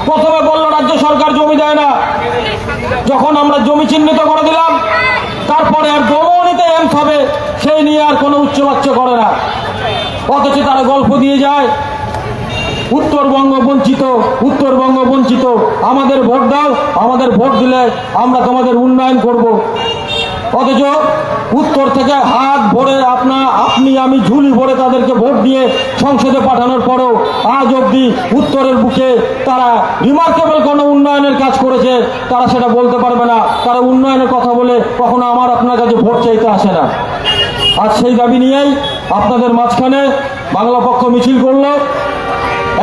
প্রথমে বলল রাজ্য সরকার জমি দেয় না, যখন আমরা জমি চিহ্নিত করে দিলাম তারপরে আর দমনিতে এমস হবে সেই নিয়ে আর কোনো উচ্চবাচ্য করে না। অথচ তারা গল্প দিয়ে যায় উত্তরবঙ্গ বঞ্চিত, উত্তরবঙ্গ বঞ্চিত, আমাদের ভোট দাও, আমাদের ভোট দিলে আমরা তোমাদের উন্নয়ন করব। অথচ উত্তর থেকে হাত ভরে আপনি আমি ঝুলি ভরে তাদেরকে ভোট দিয়ে সংসদে পাঠানোর পরেও আজ অবধি উত্তরের বুকে তারা রিমার্কেবল কোনো উন্নয়নের কাজ করেছে তারা সেটা বলতে পারবে না। তারা উন্নয়নের কথা বলে কখনো আমার আপনার কাছে ভোট চাইতে আসে না। আজ সেই দাবি নিয়েই আপনাদের মাঝখানে বাংলা পক্ষ মিছিল করল।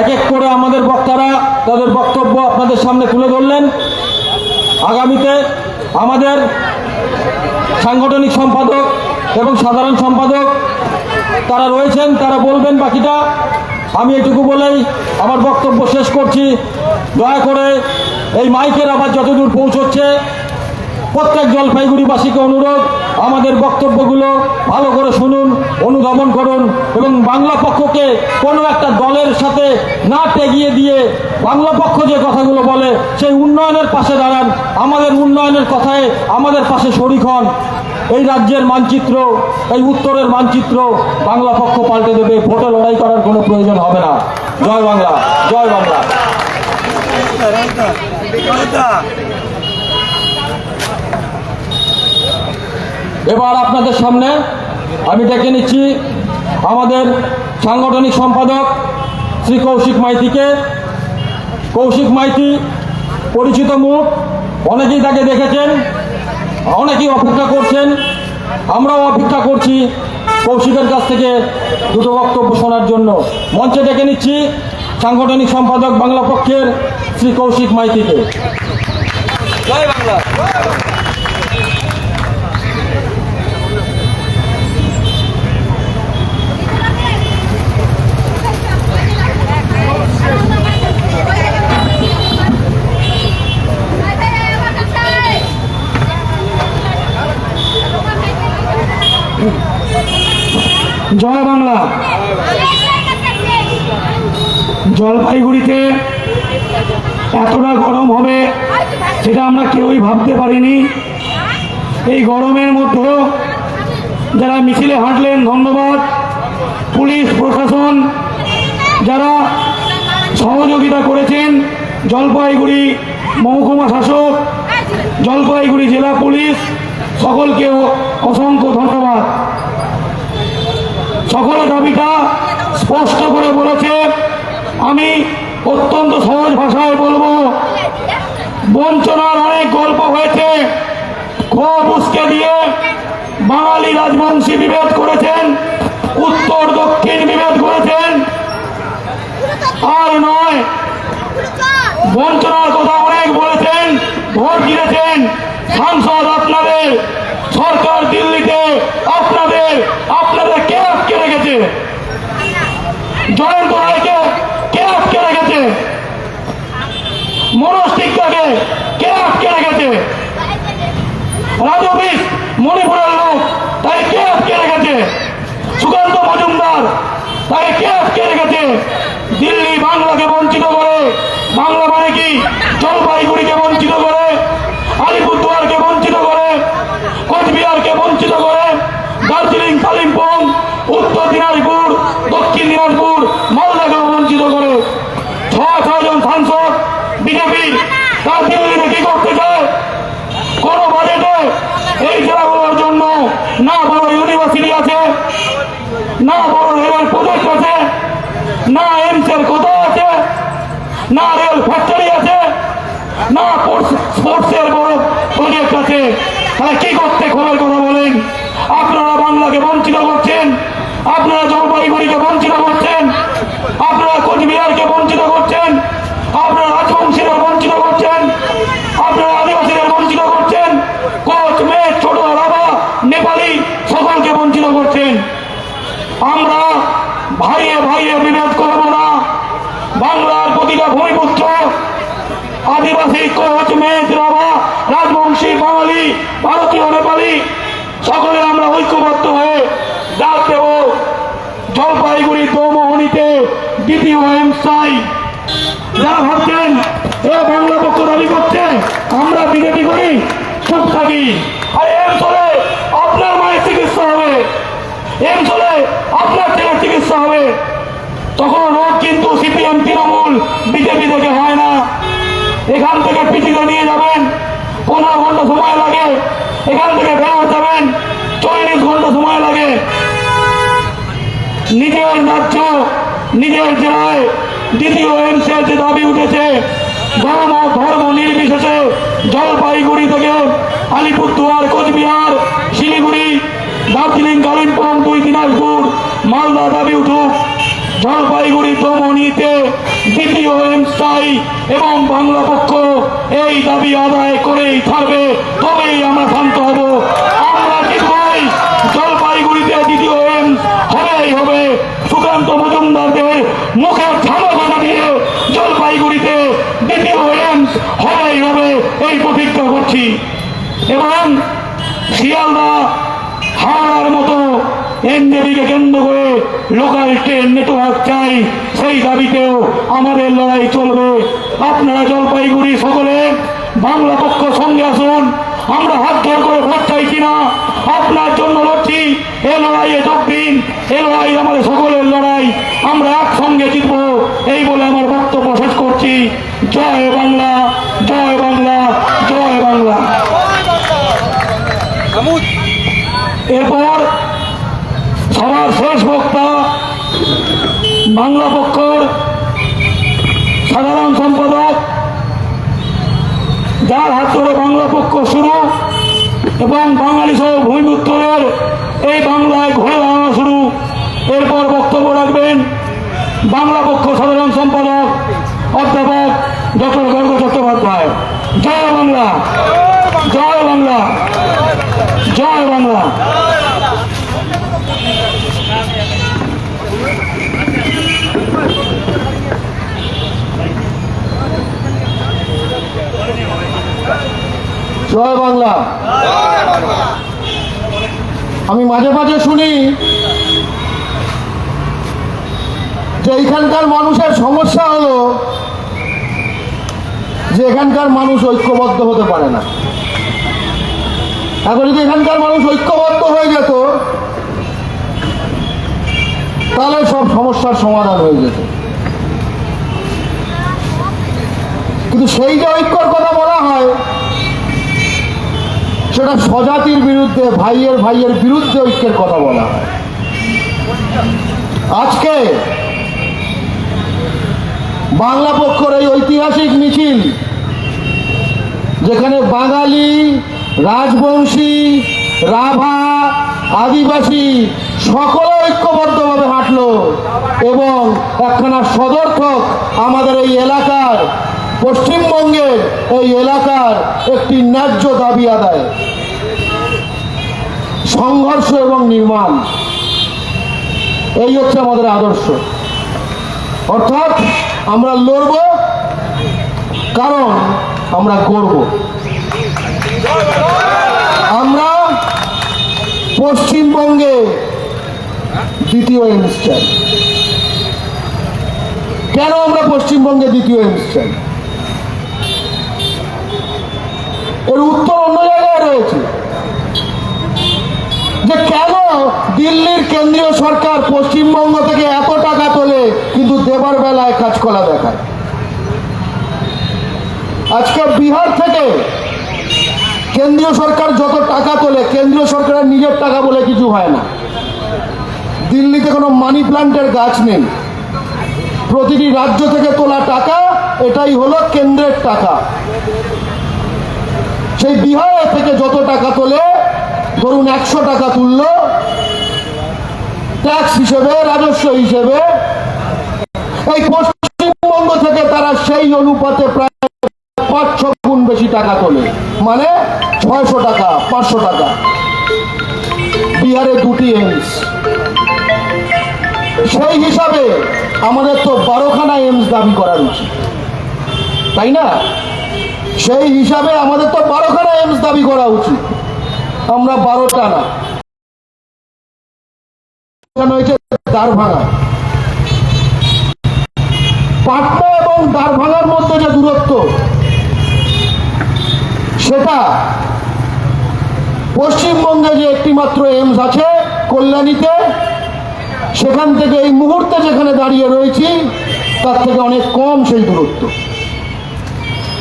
এক এক করে আমাদের বক্তারা তাদের বক্তব্য আপনাদের সামনে তুলে ধরলেন। আগামীতে আমাদের সাংগঠনিক সম্পাদক এবং সাধারণ সম্পাদক তারা রয়েছেন, তারা বলবেন বাকিটা। আমি এটুকু বলেই আমার বক্তব্য শেষ করছি। দয়া করে এই মাইকের আবার যতদূর পৌঁছচ্ছে প্রত্যেক জলপাইগুড়িবাসীকে অনুরোধ, আমাদের বক্তব্যগুলো ভালো করে শুনুন, অনুধাবন করুন এবং বাংলা পক্ষকে কোনো একটা দলের সাথে না টেগিয়ে দিয়ে বাংলা পক্ষ যে কথাগুলো বলে সেই উন্নয়নের পাশে দাঁড়ান। আমাদের উন্নয়নের কথায় আমাদের পাশে শরিক হন। এই রাজ্যের মানচিত্র, এই উত্তরের মানচিত্র বাংলা পক্ষ পাল্টে দেবে। ভোটে লড়াই করার কোনো প্রয়োজন হবে না। জয় বাংলা, জয় বাংলা। এবার আপনাদের সামনে আমি ডেকে নিচ্ছি আমাদের সাংগঠনিক সম্পাদক শ্রী কৌশিক মাইতিকে। কৌশিক মাইতি পরিচিত মুখ, অনেকেই তাকে দেখেছেন, অনেকেই অপেক্ষা করছেন, আমরাও অপেক্ষা করছি কৌশিকের কাছ থেকে দুটো বক্তব্য শোনার জন্য। মঞ্চে ডেকে নিচ্ছি সাংগঠনিক সম্পাদক বাংলা পক্ষের শ্রী কৌশিক মাইতিকে। জয় বাংলা। জয় বাংলা। জলপাইগুড়িতে এতটা গরম হবে সেটা আমরা কেউই ভাবতে পারিনি। এই গরমের মধ্যেও যারা মিছিলে হাঁটলেন ধন্যবাদ। পুলিশ প্রশাসন যারা সহযোগিতা করেছেন, জলপাইগুড়ি মহকুমা শাসক, জলপাইগুড়ি জেলা পুলিশ, সকলকেও অসংখ্য ধন্যবাদ। সকল দাবিটা স্পষ্ট করে বলেছে। আমি অত্যন্ত সহজ ভাষায় বলবো, বঞ্চনার অনেক গল্প হয়েছে। ক্ষোভ উস্কে দিয়ে বাঙালি রাজবংশী বিভেদ করেছেন, উত্তর দক্ষিণ বিভেদ করেছেন, আর নয় বঞ্চনার কথা অনেক বলেছেন, ভোট দিয়েছেন। সাংসদ আপনাদের, সরকার দিল্লিতে আপনাদের কে আটকে রেখেছে? জয়ন্ত রায়কে কে আটকে রেখেছে? মনোজ টিক্কাকে কে আটকে রেখেছে? রাজবিশ মণিপুরের লোক তাই কে আটকে রেখেছে? সুকান্ত মজুমদার তাই কে আটকে রেখেছে? দিল্লি বাংলাকে বঞ্চিত করে, বাংলা মানে কি জলপাইগুড়িকে বঞ্চিত করে, আলিপুরদুয়ারকে বঞ্চিত করে, কোচবিহারকে বঞ্চিত করে, দার্জিলিং, কালিম্পং, উত্তর দিনাজপুর, দক্ষিণ দিনাজপুর, মালদাকে বঞ্চিত করে। ছজন সাংসদ বিজেপি তার দিল্লিতে কি করতে চায়? কোন বাজেটে এই জেলাগুলোর জন্য না বড় ইউনিভার্সিটি আছে, না বড় রেলের প্রজেক্ট আছে, না এমসের কথা আছে, না রেল ফ্যাক্টরি আছে, না স্পোর্টসের বড় প্রজেক্ট আছে। তাহলে কি করতে খবর কথা বলেন? আপনারা বাংলাকে বঞ্চিত করছেন, আপনারা জলপাইগুড়িকে বঞ্চিত করছেন, আপনারা কোচবিহারকে বঞ্চিত করছেন, আপনারা রাজবংশীদের বঞ্চিত করছেন, আপনারা আদিবাসীদের বঞ্চিত করছেন, কোচ, মেয়ে, ছোট, রাভা, নেপালি সকলকে বঞ্চিত করছেন। আমরা ভাইয়ে ভাইয়ে বিভেদ করব না। বাংলার প্রতিটা ভূমিপুত্র, আদিবাসী, কোচ, মেয়ে, রাভা, রাজবংশী, বাঙালি, ভারতীয়, নেপালি সকলে আমরা ঐক্যবদ্ধ হয়ে ডাক দেব জলপাইগুড়ি দোমোহনীতে দ্বিতীয় এমসাই। যারা ভাবছেন আর এমস হলে আপনার মায়ের চিকিৎসা হবে, এমস হলে আপনার ছেলের চিকিৎসা হবে। তখন রোগ কিন্তু সিপিএম, তৃণমূল, বিজেপি থেকে হয় না। এখান থেকে পিটিতে নিয়ে যাবেন 15 ঘন্টা সময় লাগে, এখান থেকে বেরোতে যাবেন 40 ঘন্টা সময় লাগে। নিজের রাজ্য নিজের জেলায় দ্বিতীয় এমসের যে দাবি উঠেছে, ধর্ম নির্বিশেষে জলপাইগুড়ি থেকে আলিপুরদুয়ার, কোচবিহার, শিলিগুড়ি, দার্জিলিং, কালিম্পং, 2 দিনাজপুর, মালদা দাবি উঠুক জলপাইগুড়ি দমনিতে দ্বিতীয় এমস চাই এবং বাংলা পক্ষ এই দাবি আদায় করেই থাকবে, তবেই আমরা শান্ত হব। আমরা জিতবই, জলপাইগুড়িতে দ্বিতীয় এমস হবেই হবে। সুকান্ত মজুমদারদের মুখের ঝামাঝামা দিয়ে জলপাইগুড়িতে দ্বিতীয় এমস হবেই হবে, এই প্রতিজ্ঞা করছি। এবং শিয়ালদা, হাওড়ার মতো এনজেপিকে কেন্দ্র করে লোকাল ট্রেন নেটওয়ার্ক চাই, সেই দাবিতেও আমাদের লড়াই চলবে। আপনারা জলপাইগুড়ি সকলে বাংলা পক্ষ সঙ্গে আসুন। আমরা হাত ধর করে ভোট চাইছি না, আপনার জন্য লড়ছি। এ লড়াইয়ে যোগ দিন, এ লড়াই আমাদের সকলের লড়াই, আমরা একসঙ্গে জিতব, এই বলে আমার বক্তব্য শেষ করছি। জয় বাংলা, জয় বাংলা, জয় বাংলা। এরপর সবার শেষ বক্তা বাংলা পক্ষর সাধারণ সম্পাদক, যার হাত ধরে বাংলা পক্ষ শুরু এবং বাঙালি সহ ভূমিপুত্রের এই বাংলায় ঘুরে দাঁড়ানো শুরু। এরপর বক্তব্য রাখবেন বাংলা পক্ষ সাধারণ সম্পাদক অধ্যাপক ডক্টর গর্গ চট্টোপাধ্যায়। জয় বাংলা, জয় বাংলা, জয় বাংলা। জয় বাংলা। আমি মাঝে মাঝে শুনি যে এখানকার মানুষের সমস্যা হলো যে এখানকার মানুষ ঐক্যবদ্ধ হতে পারে না। এখন যদি এখানকার মানুষ ঐক্যবদ্ধ হয়ে যেত তাহলে সব সমস্যার সমাধান হয়ে যেত। কিন্তু সেই যে ঐক্যর কথা বলা হয় সেটা স্বজাতির বিরুদ্ধে, ভাইয়ের বিরুদ্ধে ঐক্যের কথা বলা হয়। আজকে বাংলা পক্ষের এই ঐতিহাসিক মিছিল, যেখানে বাঙালি, রাজবংশী, রাভা, আদিবাসী সকলে ঐক্যবদ্ধভাবে হাঁটলো এবং একখানা সদর্থক আমাদের এই এলাকার, পশ্চিমবঙ্গের এই এলাকার একটি ন্যায্য দাবি আদায়, সংঘর্ষ এবং নির্মাণ, এই হচ্ছে আমাদের আদর্শ। অর্থাৎ আমরা লড়ব কারণ আমরা গর্ব। আমরা পশ্চিমবঙ্গে দ্বিতীয় এমস চাই। কেন আমরা পশ্চিমবঙ্গে দ্বিতীয় এমস চাই? এর উত্তর অন্য জায়গায় রয়েছে, যে কেন দিল্লির কেন্দ্রীয় সরকার পশ্চিমবঙ্গ থেকে এত টাকা তোলে কিন্তু দেবার বেলায় কাজকলা দেখায়। আজকে বিহার থেকে কেন্দ্রীয় সরকার যত টাকা তোলে, কেন্দ্রীয় সরকারের নিজের টাকা বলে কিছু হয় না। দিল্লিতে কোনো মানি প্ল্যান্টের গাছ নেই, প্রতিটি রাজ্য থেকে তোলা টাকা এটাই হলো কেন্দ্রের টাকা। সেই বিহার থেকে যত টাকা তোলে, ধরুন 100 টাকা তুললো ট্যাক্স হিসেবে, রাজস্ব হিসেবে, এই পশ্চিমবঙ্গ থেকে তারা সেই অনুপাতে প্রায় 5-6 গুণ বেশি টাকা তোলে, মানে 600 টাকা, 500 টাকা। বিহারে 2টি এমস, সেই হিসাবে আমাদের তো 12খানা এমস দাবি করার উচিত, তাই না? সেই হিসাবে আমাদের তো 12খানা এমস দাবি করা উচিত। আমরা 12টা না, হয়েছে দ্বারভাঙা। পাটনা এবং দ্বারভাঙার মধ্যে যে দূরত্ব, সেটা পশ্চিমবঙ্গে যে একটি মাত্র এইমস আছে কল্যাণীতে, সেখান থেকে এই মুহূর্তে যেখানে দাঁড়িয়ে রয়েছি তার থেকে অনেক কম সেই দূরত্ব।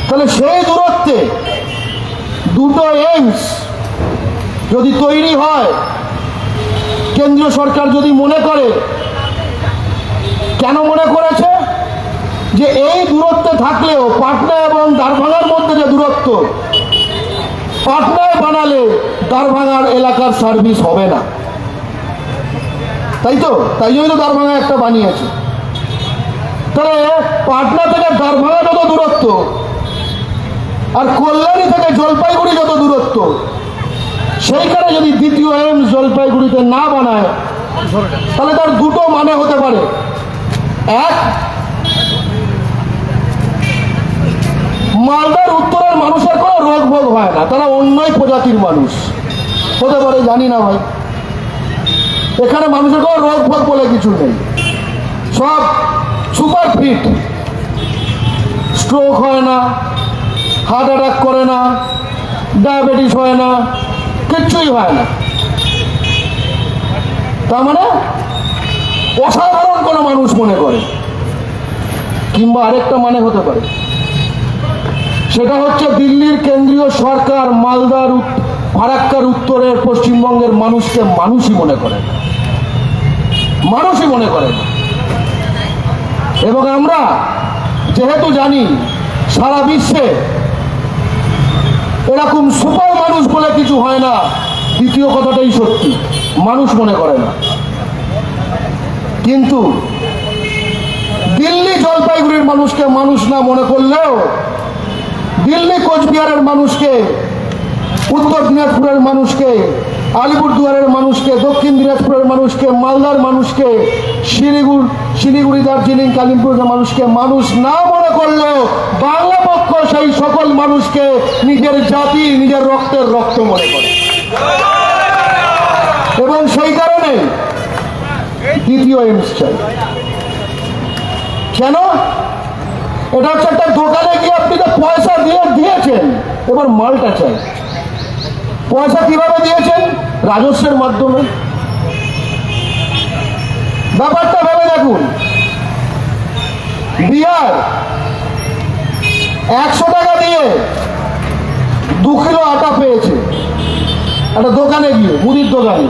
তাহলে সেই দূরত্বে দুটো এইমস যদি তৈরি হয়, কেন্দ্রীয় সরকার যদি মনে করে, কেন মনে করেছে যে এই দূরত্বে থাকলেও পাটনা এবং দারভাঙার মধ্যে যে দূরত্ব, পাটনায় বানালে দারভাঙার এলাকার সার্ভিস হবে না, তাই তো? তাই জন্য তো দারভাঙা একটা বানিয়েছে। তাহলে পাটনা থেকে দারভাঙা যত দূরত্ব আর কল্যাণী থেকে জলপাইগুড়ি যত দূরত্ব, সেইখানে যদি দ্বিতীয় এইমস জলপাইগুড়িতে না বানায় তাহলে তার দুটো মানে হতে পারে। এক, মালদার উত্তরের মানুষের কোনো রোগ ভোগ হয় না, তারা অন্যই প্রজাতির মানুষ হতে পারে, জানি না ভাই। এখানে মানুষের কোনো রোগ ভোগ বলে কিছু নেই, সব সুপার ফিট, স্ট্রোক হয় না, হার্ট অ্যাটাক করে না, ডায়াবেটিস হয় না, কিচ্ছুই হয় না। তার মানে অসাধারণ কোনো মানুষ মনে করে। কিংবা আরেকটা মানে হতে পারে, সেটা হচ্ছে দিল্লির কেন্দ্রীয় সরকার মালদার ফারাক্কার উত্তরের পশ্চিমবঙ্গের মানুষকে মানুষই মনে করে না, মানুষই মনে করে না। এবং আমরা যেহেতু জানি সারা বিশ্বে এরকম সুপার মানুষ বলে কিছু হয় না, দ্বিতীয় কথাটাই সত্যি, মানুষ মনে করে না। কিন্তু দিল্লি জলপাইগুড়ির মানুষকে মানুষ না মনে করলেও দিল্লি কোচবিহারের মানুষকে, উত্তর দিনাজপুরের মানুষকে, আলিপুরদুয়ারের মানুষকে, দক্ষিণ দিনাজপুরের মানুষকে, মালদার মানুষকে, শিলিগুড়ি, দার্জিলিং, কালিম্পংয়ের মানুষকে মানুষ না মনে করলেও বাংলা পক্ষ সেই সকল মানুষকে নিজের জাতি, নিজের রক্তের রক্ত মনে করে। এবং সেই কারণে দ্বিতীয় এইমস চাই। কেন? এটা হচ্ছে একটা দোকানে গিয়ে আপনি তো পয়সা দিয়েছেন, এবার মালটা চাই। পয়সা কিভাবে দিয়েছেন? রাজস্বের মাধ্যমে। ব্যাপারটা ভেবে দেখুন, বিহার 100 টাকা দিয়ে 2 কিলো আটা পেয়েছে একটা দোকানে গিয়ে, মুদির দোকানে।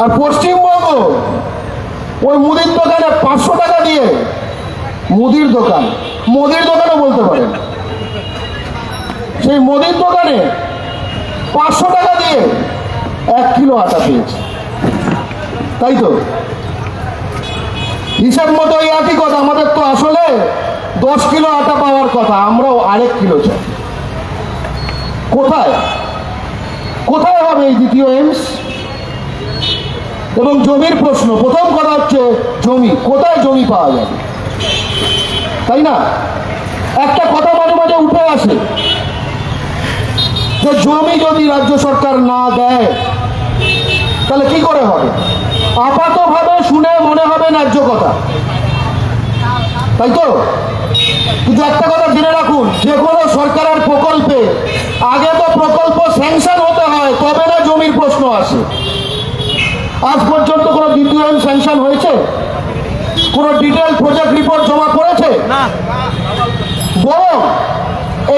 আর পশ্চিমবঙ্গ ওই মুদির দোকানে 500 টাকা দিয়ে, মুদির দোকানে বলতে পারেন, সেই মুদির দোকানে 500 টাকা দিয়ে 1 কিলো আটা পেয়েছে, তাই তো? হিসাব মতো এই একই কথা, আমাদের তো আসলে 10 কিলো আটা পাওয়ার কথা, আমরাও 1 কিলো চাই। কোথায় কোথায় হবে এই দ্বিতীয় এইমস? এবং জমির প্রশ্ন, প্রথম কথা হচ্ছে জমি, কোথায় জমি পাওয়া যাবে, তাই না? একটা কথা মাঝে মাঝে উঠে আসে যে জমি যদি রাজ্য সরকার না দেয় তাহলে কি করে হবে? আপাতভাবে শুনে মনে হবে ন্যায্য কথা, তাই তো? কিন্তু একটা কথা জেনে রাখুন, যে কোনো সরকারের প্রকল্পে আগে তো প্রকল্প স্যাংশন হতে হয়, তবে না জমির প্রশ্ন আসে। আজ পর্যন্ত কোনো দ্বিতীয় এইমস স্যাংশন হয়েছে? কোনো ডিটেল প্রজেক্ট রিপোর্ট জমা করেছে? বরং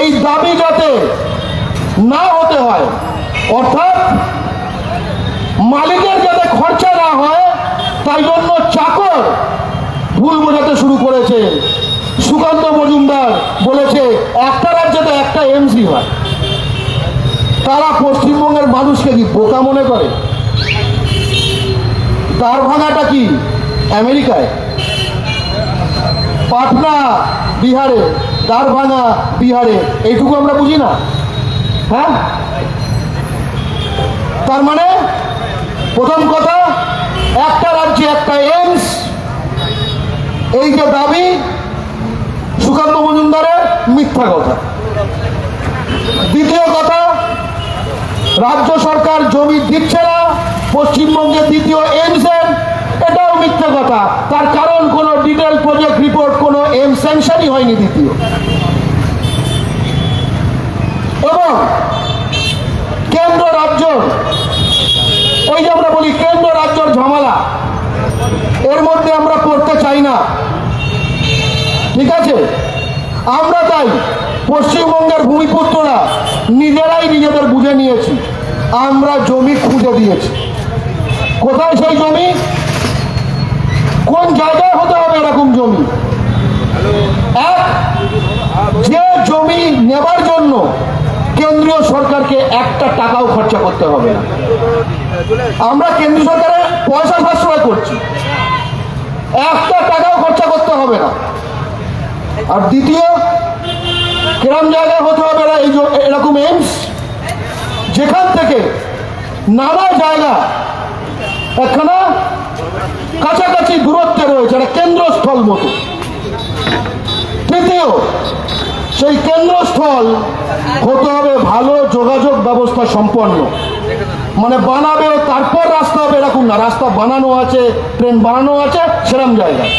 এই দাবি যাতে না হতে হয়, অর্থাৎ মালিকের যাতে খরচা না হয়, তাই জন্য চাকর ভুল বোঝাতে শুরু করেছে। সুকান্ত মজুমদার বলেছে একটা রাজ্যে একটা এমসি হয়। তারা পশ্চিমবঙ্গের মানুষকে কি বোকা মনে করে? দারভাঙাটা কি আমেরিকায়? পাটনা বিহারে, দারভাঙা বিহারে, এইটুকু আমরা বুঝি না? হ্যাঁ, তার মানে প্রথম কথা, একটা রাজ্যে একটা এইমস, এই যে দাবি সুকান্ত মজুমদারের, মিথ্যা কথা। দ্বিতীয় কথা, রাজ্য সরকার জমি দিচ্ছে না পশ্চিমবঙ্গের দ্বিতীয় এইমসের, এটাও মিথ্যা কথা। তার কারণ কোনো ডিটেল প্রজেক্ট রিপোর্ট, কোনো এইমস স্যাংশনই হয়নি দ্বিতীয়। এবং কেন্দ্র রাজ্য, এই যে আমরা বলি কেন্দ্র রাজ্যর ঝামেলা, এর মধ্যে আমরা পড়তে চাই না। ঠিক আছে, আমরা তাই পশ্চিমবঙ্গের ভূমিপুত্ররা নিজেরাই নিজেদের বুঝে নিয়েছি, আমরা জমি খুঁজে দিয়েছি। কোথায় সেই জমি, কোন জায়গায় হতে হবে এরকম জমি? এক, যে জমি নেবার জন্য কেন্দ্রীয় সরকারকে একটা টাকাও খরচা করতে হবে না। আমরা কেন্দ্রীয় সরকারের পয়সা সাশ্রয় করছি, একটা টাকাও খরচা করতে হবে না। আর দ্বিতীয়, কিরম জায়গায় হতে হবে না এই এরকম এইমস, যেখান থেকে নানা জায়গা একখানা কাছাকাছি দূরত্বে রয়েছে, একটা কেন্দ্রস্থল মতো। তৃতীয়, সেই কেন্দ্রস্থল হতে হবে ভালো যোগাযোগ ব্যবস্থা সম্পন্ন, মানে বানাবেও তারপর রাস্তা হবে এরকম না, রাস্তা বানানো আছে, ট্রেন বানানো আছে, সেরকম জায়গায়।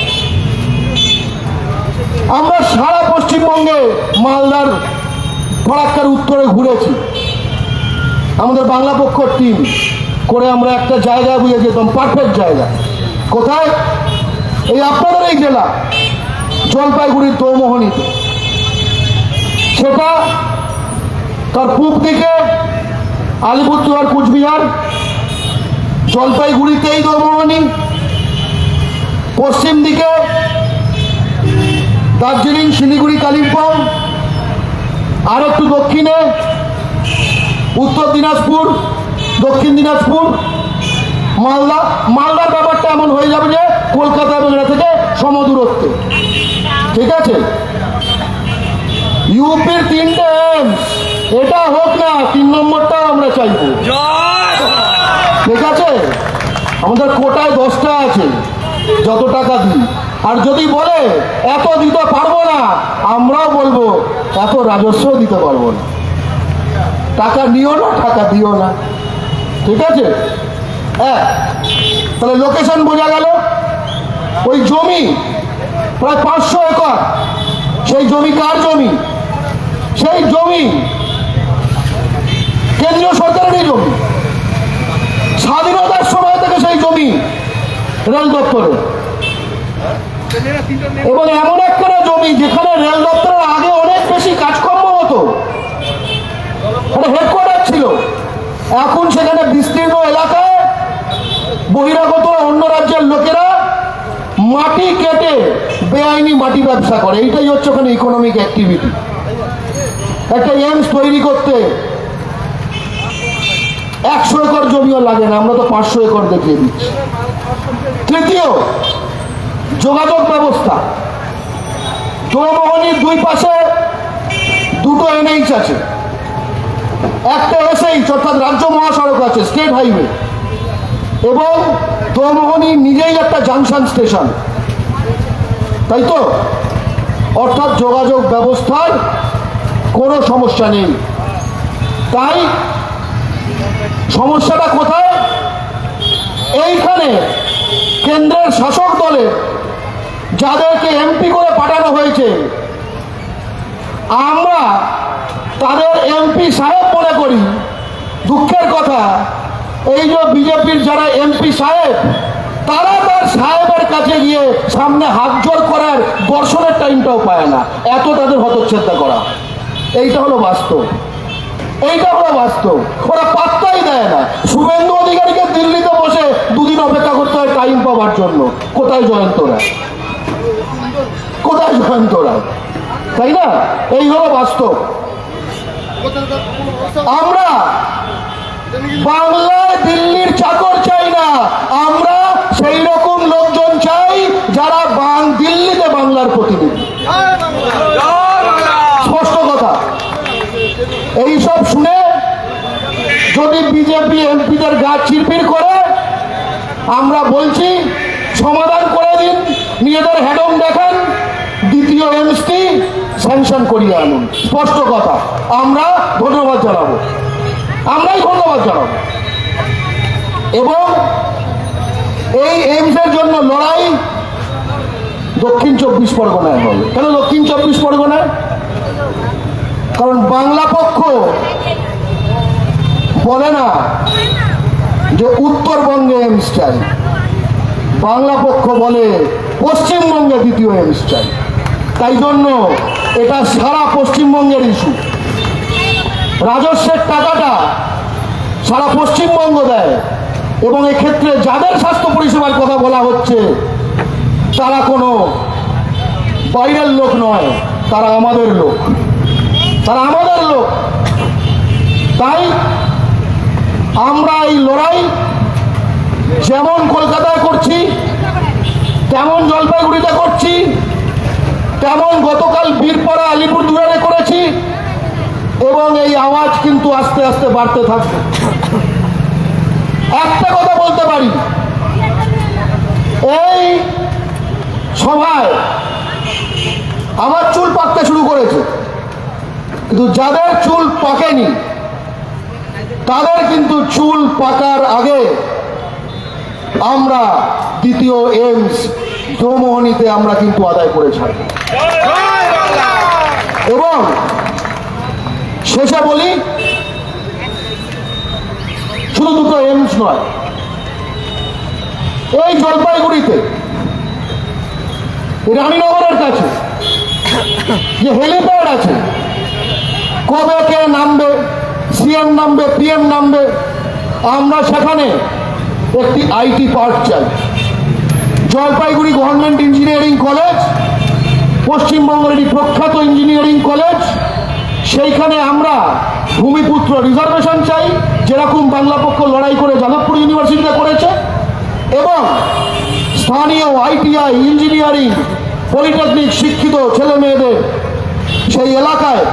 আমরা সারা পশ্চিমবঙ্গে মালদার ফরাক্কার উত্তরে ঘুরেছি, আমাদের বাংলা পক্ষ টিম করে আমরা একটা জায়গায় বুঝে যেতাম, পারফেক্ট জায়গা। কোথায়? এই আপনাদের এই জেলা জলপাইগুড়ির দৌমোহনীতে। সেটা তার পূব দিকে আলিপুরদুয়ার, কুচবিহার, জলপাইগুড়িতেই দৌমোহনী, পশ্চিম দিকে দার্জিলিং, শিলিগুড়ি, কালিম্পং, আর একটু দক্ষিণে উত্তর দিনাজপুর, দক্ষিণ দিনাজপুর, মালদা। মালদার ব্যাপারটা এমন হয়ে যাবে যে কলকাতা এবং এটা থেকে সমদূরত্বে। ঠিক আছে, ইউপির 3টে এইমস, এটা হোক না, 3 নম্বরটাও আমরা চাইব। ঠিক আছে, আমাদের কোটায় 10টা আছে, যত টাকা দিই। আর যদি বলে এত দিতে পারবো না, আমরাও বলবো এত রাজস্ব দিতে পারবো না, টাকা নিও না, টাকা দিও না। ঠিক আছে, হ্যাঁ, তাহলে লোকেশন বোঝা গেল। ওই জমি প্রায় 500 একর, সেই জমি কার জমি? সেই জমি কেন্দ্রীয় সরকারেরই জমি। স্বাধীনতার সময় থেকে সেই জমি রেল দপ্তরের, এবং এমন একটা জমি যেখানে রেল দপ্তরের আগে অনেক বেশি কাজকর্ম হতো, হেডকোয়ার্টার ছিল। এখন সেখানে বিস্তীর্ণ এলাকায় বহিরাগত অন্য রাজ্যের লোকেরা মাটি কেটে বেআইনি মাটি ব্যবসা করে। এইটাই হচ্ছে ওখানে ইকোনমিক অ্যাক্টিভিটি। একটা এইমস তৈরি করতে 100 একর জমিও লাগে না, আমরা তো 500 একর দেখিয়ে দিচ্ছি। তৃতীয়, যোগাযোগ ব্যবস্থা। দৌমোহনীর 2 পাশে 2টো এনএইচ আছে, একটা এসএইচ অর্থাৎ রাজ্য মহাসড়ক আছে, স্টেট হাইওয়ে, এবং দৌমোহনী নিজেই একটা জাংশন স্টেশন, তাই তো? অর্থাৎ যোগাযোগ ব্যবস্থার কোনো সমস্যা নেই। তাই সমস্যাটা কোথায়? এইখানে কেন্দ্রের শাসক দলে যাদেরকে এমপি করে পাঠানো হয়েছে, আমরা তাদের এমপি সাহেব মনে করি। দুঃখের কথা, এই যে বিজেপির যারা এমপি সাহেব, তারা তার সাহেবের কাছে গিয়ে সামনে হাত জোর করার দর্শনের টাইমটাও পায় না, এত তাদের হতচ্ছেদা করা। এইটা হলো বাস্তব, এইটা হলো বাস্তব। ওরা পাত্তাই দেয় না। শুভেন্দু অধিকারীকে দিল্লিতে বসে 2 দিন অপেক্ষা করতে হয় টাইম পাওয়ার জন্য। কোথায় জয়ন্ত রায়, কোথায় জয়ন্ত রায়, তাই না? এই হলো বাস্তব। আমরা বাংলায় দিল্লির চাকর চাই না, আমরা সেই রকম লোকজন চাই যারা দিল্লিতে বাংলার প্রতিনিধি। স্পষ্ট কথা। এইসব শুনে যদি বিজেপি এমপিদের গা চিরপির করে, আমরা বলছি সমাধান করে দিন, নিজেদের হেডম দেখান, দ্বিতীয় এমসটি স্যাংশন করিয়ে আনুন। স্পষ্ট কথা। আমরা ধন্যবাদ জানাবো, আমরাই ধন্যবাদ জানাবো। এবং এই এইমসের জন্য লড়াই দক্ষিণ 24 পরগনায় হবে। কেন দক্ষিণ 24 পরগনায়? কারণ বাংলা পক্ষ বলে না যে উত্তরবঙ্গে এইমস চাই, বাংলা পক্ষ বলে পশ্চিমবঙ্গে দ্বিতীয় এইমস চাই। তাই জন্য এটা সারা পশ্চিমবঙ্গের ইস্যু। রাজস্বের টাকাটা সারা পশ্চিমবঙ্গ দেয় এবং এক্ষেত্রে যাদের স্বাস্থ্য পরিষেবার কথা বলা হচ্ছে তারা কোনো বাইরের লোক নয়, তারা আমাদের লোক, তারা আমাদের লোক। তাই আমরা এই লড়াই যেমন কলকাতায় করছি, তেমন জলপাইগুড়িতে করছি, তেমন গতকাল বীরপাড়া আলিপুরদুয়ারে করেছি এবং এই আওয়াজ কিন্তু আস্তে আস্তে বাড়তে থাকবে। একটা কথা বলতে পারি, এই সভায় আমার চুল পাকতে শুরু করেছে, কিন্তু যাদের চুল পাকেনি তাদের কিন্তু চুল পাকার আগে আমরা দ্বিতীয় এইমস দমোহনীতে আমরা কিন্তু আদায় করে ছাড়ব। এবং শেষে বলি, শুধু দুটো এইমস নয়, এই জলপাইগুড়িতে রানীনগরের কাছে যে হেলিপ্যাড আছে, কবে কে নামবে, সিএম নামবে, পিএম নামবে, আমরা সেখানে একটি আইটি পার্ক চাই। জলপাইগুড়ি গভর্নমেন্ট ইঞ্জিনিয়ারিং কলেজ পশ্চিমবঙ্গের একটি প্রখ্যাত ইঞ্জিনিয়ারিং কলেজ, সেইখানে আমরা ভূমিপুত্র রিজার্ভেশন চাই, যেরকম বাংলা পক্ষ লড়াই করে যাদবপুর ইউনিভার্সিটিতে করেছে, এবং স্থানীয় আইটিআই, ইঞ্জিনিয়ারিং, পলিটেকনিক শিক্ষিত ছেলে মেয়েদের সেই এলাকায়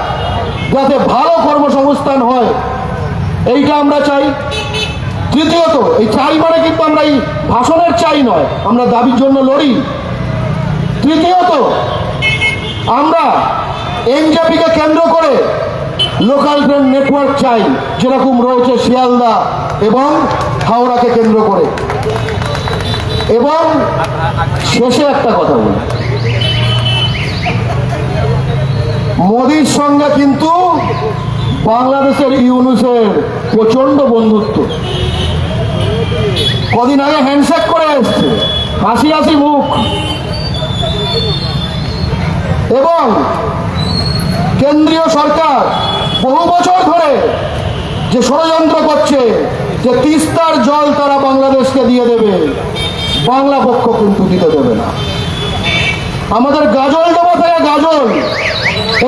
যাতে ভালো কর্মসংস্থান হয়, এইটা আমরা চাই। তৃতীয়ত, এই চাই মানে কিন্তু আমরা এই ভাষণের চাই নয়, আমরা দাবির জন্য লড়ি। তৃতীয়ত, আমরা এনজেপিকে কেন্দ্র করে লোকাল ট্রেন নেটওয়ার্ক চাই, যেরকম রয়েছে শিয়ালদা এবং হাওড়াকে কেন্দ্র করে। এবং শেষে একটা কথা বলি, মোদির সঙ্গে কিন্তু বাংলাদেশের ইউনুসের প্রচন্ড বন্ধুত্ব। কদিন আগে হ্যান্ডশেক করে এসছে, হাসি হাসি মুখ। এবং কেন্দ্রীয় সরকার বহু বছর ধরে যে ষড়যন্ত্র করছে যে তিস্তার জল তারা বাংলাদেশকে দিয়ে দেবে, বাংলা পক্ষ কিন্তু দিতে দেবে না। আমাদের গাজল ডোবা থেকে গাজল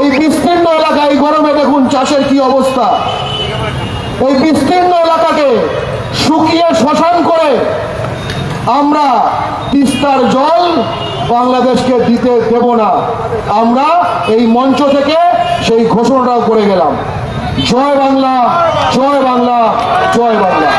এই বিস্তীর্ণ এলাকায় গরমে দেখুন চাষের কি অবস্থা। এই বিস্তীর্ণ এলাকাকে শুকিয়ে শ্মশান করে আমরা তিস্তার জল বাংলাদেশকে দিতে দেব না। আমরা এই মঞ্চ থেকে সেই ঘোষণাটাও করে গেলাম। জয় বাংলা, জয় বাংলা, জয় বাংলা।